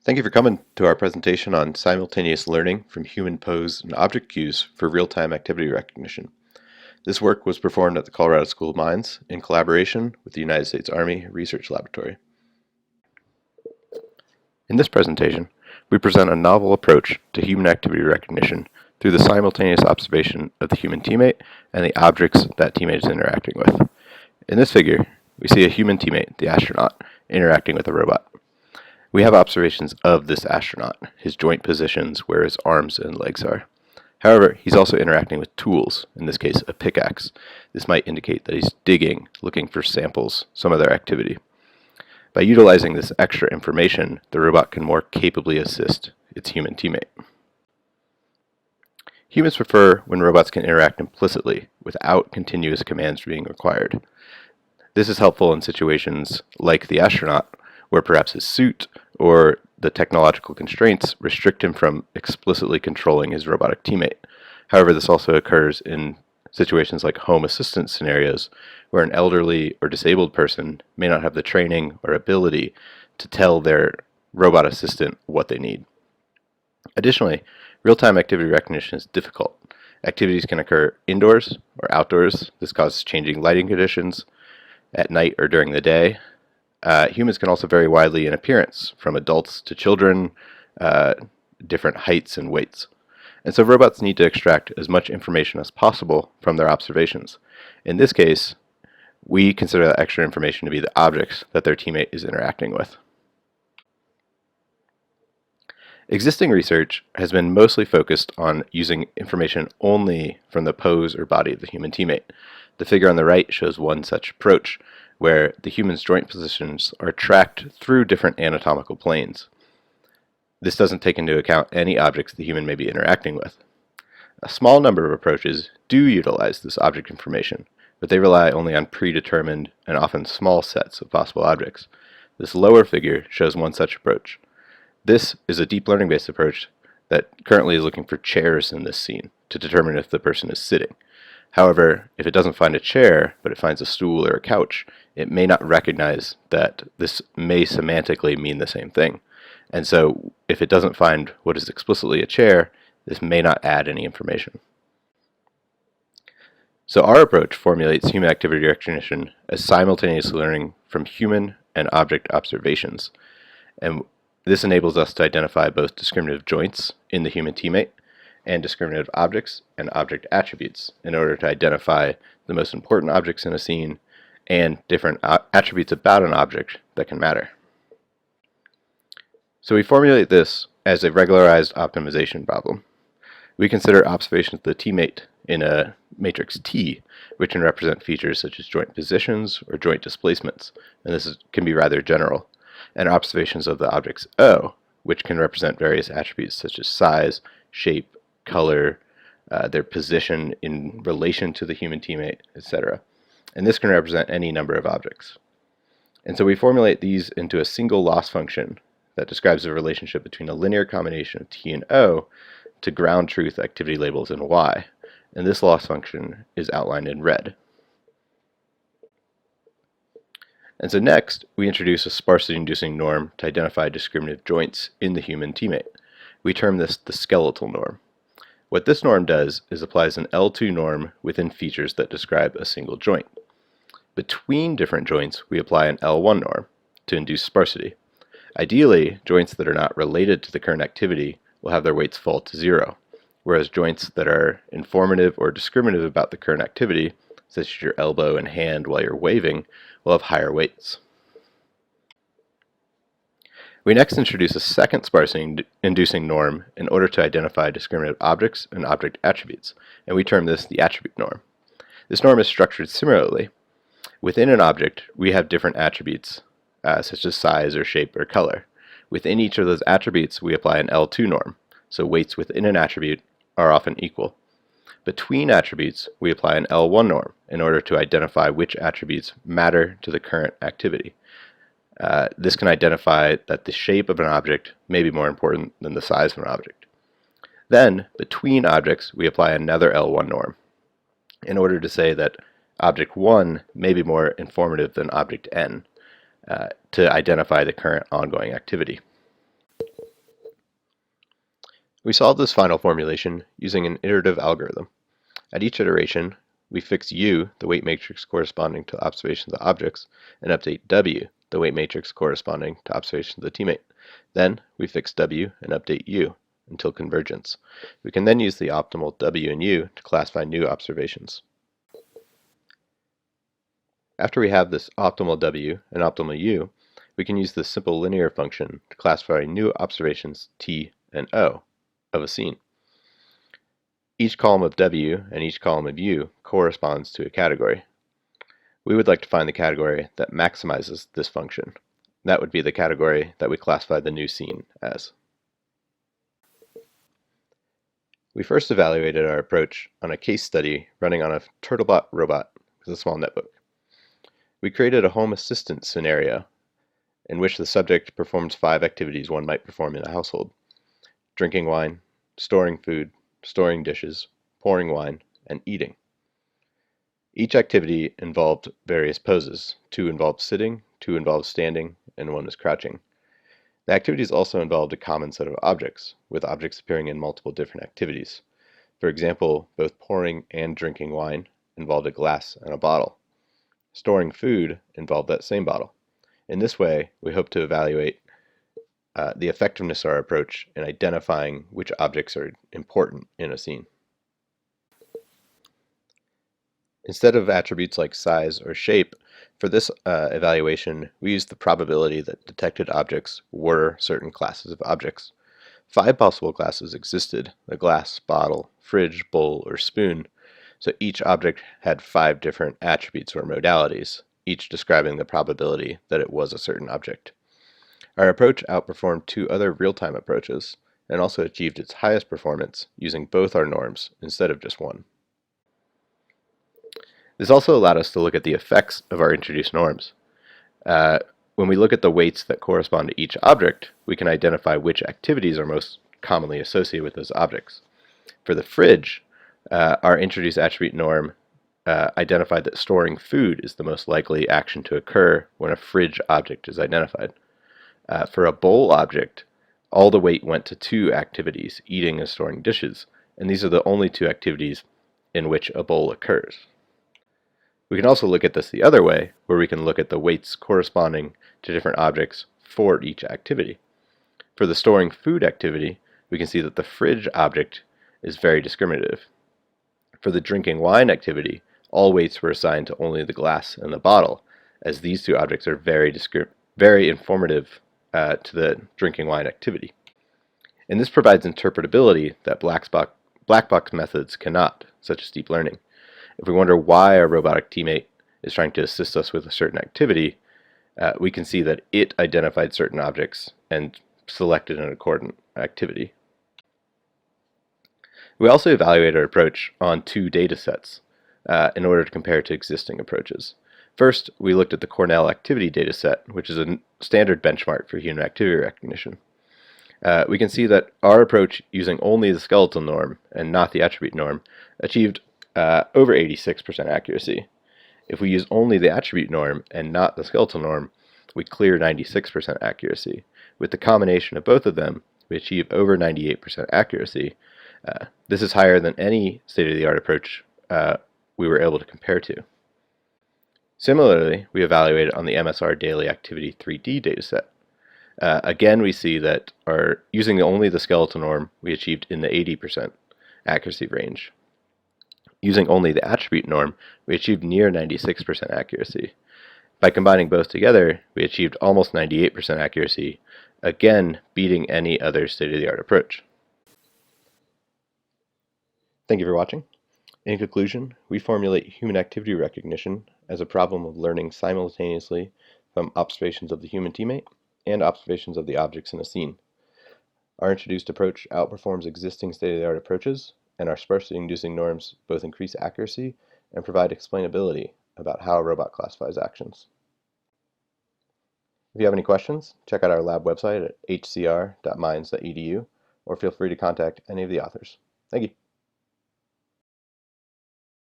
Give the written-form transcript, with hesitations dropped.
Thank you for coming to our presentation on simultaneous learning from human pose and object cues for real-time activity recognition. This work was performed at the Colorado School of Mines in collaboration with the United States Army Research Laboratory. In this presentation, we present a novel approach to human activity recognition through the simultaneous observation of the human teammate and the objects that teammate is interacting with. In this figure, we see a human teammate, the astronaut, interacting with a robot. We have observations of this astronaut, his joint positions, where his arms and legs are. However, he's also interacting with tools, in this case a pickaxe. This might indicate that he's digging, looking for samples, some other activity. By utilizing this extra information, the robot can more capably assist its human teammate. Humans prefer when robots can interact implicitly, without continuous commands being required. This is helpful in situations like the astronaut, where perhaps his suit or the technological constraints restrict him from explicitly controlling his robotic teammate. However, this also occurs in situations like home assistance scenarios, where an elderly or disabled person may not have the training or ability to tell their robot assistant what they need. Additionally, real-time activity recognition is difficult. Activities can occur indoors or outdoors. This causes changing lighting conditions at night or during the day. Humans can also vary widely in appearance, from adults to children, different heights and weights. And so robots need to extract as much information as possible from their observations. In this case, we consider that extra information to be the objects that their teammate is interacting with. Existing research has been mostly focused on using information only from the pose or body of the human teammate. The figure on the right shows one such approach, where the human's joint positions are tracked through different anatomical planes. This doesn't take into account any objects the human may be interacting with. A small number of approaches do utilize this object information, but they rely only on predetermined and often small sets of possible objects. This lower figure shows one such approach. This is a deep learning-based approach that currently is looking for chairs in this scene to determine if the person is sitting. However, if it doesn't find a chair, but it finds a stool or a couch, it may not recognize that this may semantically mean the same thing. And so, if it doesn't find what is explicitly a chair, this may not add any information. So our approach formulates human activity recognition as simultaneous learning from human and object observations. And this enables us to identify both discriminative joints in the human teammate and discriminative objects and object attributes in order to identify the most important objects in a scene and different attributes about an object that can matter. So we formulate this as a regularized optimization problem. We consider observations of the teammate in a matrix T, which can represent features such as joint positions or joint displacements, and this can be rather general, and observations of the objects O, which can represent various attributes such as size, shape, color, their position in relation to the human teammate, etc. And this can represent any number of objects. And so we formulate these into a single loss function that describes the relationship between a linear combination of T and O to ground truth activity labels in Y. And this loss function is outlined in red. And so next, we introduce a sparsity-inducing norm to identify discriminative joints in the human teammate. We term this the skeletal norm. What this norm does is applies an L2 norm within features that describe a single joint. Between different joints, we apply an L1 norm to induce sparsity. Ideally, joints that are not related to the current activity will have their weights fall to 0, whereas joints that are informative or discriminative about the current activity, such as your elbow and hand while you're waving, will have higher weights. We next introduce a second sparsity-inducing norm in order to identify discriminative objects and object attributes, and we term this the attribute norm. This norm is structured similarly. Within an object, we have different attributes, such as size or shape or color. Within each of those attributes, we apply an L2 norm, so weights within an attribute are often equal. Between attributes, we apply an L1 norm in order to identify which attributes matter to the current activity. This can identify that the shape of an object may be more important than the size of an object. Then, between objects, we apply another L1 norm in order to say that object 1 may be more informative than object N to identify the current ongoing activity. We solved this final formulation using an iterative algorithm. At each iteration, we fix U, the weight matrix corresponding to observations of objects, and update W, the weight matrix corresponding to observations of the teammate. Then, we fix W and update U until convergence. We can then use the optimal W and U to classify new observations. After we have this optimal W and optimal U, we can use the simple linear function to classify new observations T and O of a scene. Each column of W and each column of U corresponds to a category. We would like to find the category that maximizes this function. That would be the category that we classify the new scene as. We first evaluated our approach on a case study running on a Turtlebot robot with a small netbook. We created a home assistant scenario in which the subject performs 5 activities one might perform in a household: drinking wine, storing food, storing dishes, pouring wine, and eating. Each activity involved various poses. 2 involved sitting, 2 involved standing, and 1 was crouching. The activities also involved a common set of objects, with objects appearing in multiple different activities. For example, both pouring and drinking wine involved a glass and a bottle. Storing food involved that same bottle. In this way, we hope to evaluate the effectiveness of our approach in identifying which objects are important in a scene. Instead of attributes like size or shape, for this evaluation, we used the probability that detected objects were certain classes of objects. 5 possible classes existed: a glass, bottle, fridge, bowl, or spoon. So each object had 5 different attributes or modalities, each describing the probability that it was a certain object. Our approach outperformed 2 other real-time approaches and also achieved its highest performance using both our norms instead of just one. This also allowed us to look at the effects of our introduced norms. When we look at the weights that correspond to each object, we can identify which activities are most commonly associated with those objects. For the fridge, our introduced attribute norm identified that storing food is the most likely action to occur when a fridge object is identified. For a bowl object, all the weight went to 2 activities, eating and storing dishes, and these are the only 2 activities in which a bowl occurs. We can also look at this the other way, where we can look at the weights corresponding to different objects for each activity. For the storing food activity, we can see that the fridge object is very discriminative. For the drinking wine activity, all weights were assigned to only the glass and the bottle, as these 2 objects are very informative to the drinking wine activity. And this provides interpretability that black box methods cannot, such as deep learning. If we wonder why a robotic teammate is trying to assist us with a certain activity, we can see that it identified certain objects and selected an accordant activity. We also evaluated our approach on 2 datasets in order to compare to existing approaches. First, we looked at the Cornell activity dataset, which is a standard benchmark for human activity recognition. We can see that our approach using only the skeletal norm and not the attribute norm achieved over 86% accuracy. If we use only the attribute norm and not the skeletal norm, we clear 96% accuracy. With the combination of both of them, we achieve over 98% accuracy. This is higher than any state-of-the-art approach we were able to compare to. Similarly, we evaluated on the MSR Daily Activity 3D dataset. Again, we see that using only the skeletal norm, we achieved in the 80% accuracy range. Using only the attribute norm, we achieved near 96% accuracy. By combining both together, we achieved almost 98% accuracy, again beating any other state-of-the-art approach. Thank you for watching. In conclusion, we formulate human activity recognition as a problem of learning simultaneously from observations of the human teammate and observations of the objects in a scene. Our introduced approach outperforms existing state-of-the-art approaches, and our sparsity-inducing norms both increase accuracy and provide explainability about how a robot classifies actions. If you have any questions, check out our lab website at hcr.mines.edu or feel free to contact any of the authors. Thank you.